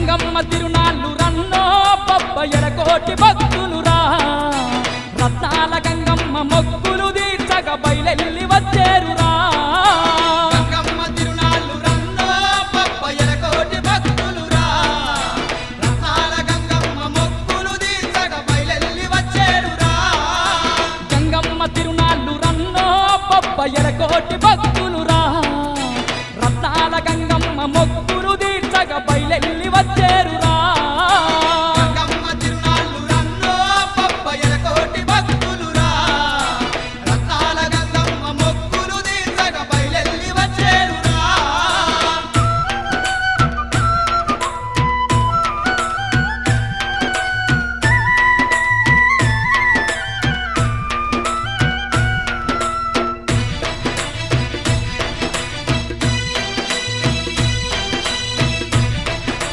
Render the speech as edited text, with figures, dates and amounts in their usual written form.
గంగమ్మ తిరునాళ్ళు రన్నో బొబ్బయ్యల కోటి భక్తులురా రత్నాల గంగమ్మ మొక్కులు తీర్చగ బయలెల్లి వచ్చేరురా గంగమ్మ తిరునాళ్ళు రన్నో బొబ్బయ్యల కోటి భక్తులురా రత్నాల గంగమ్మ మొక్కులు తీర్చగ బయలెల్లి వచ్చేరురా గంగమ్మ తిరునాళ్ళు రన్నో బొబ్బయ్యల కోటి భక్తులురా రత్నాల గంగమ్మ మొక్కులు తీర్చగ బయలెల్లి వచ్చేరురా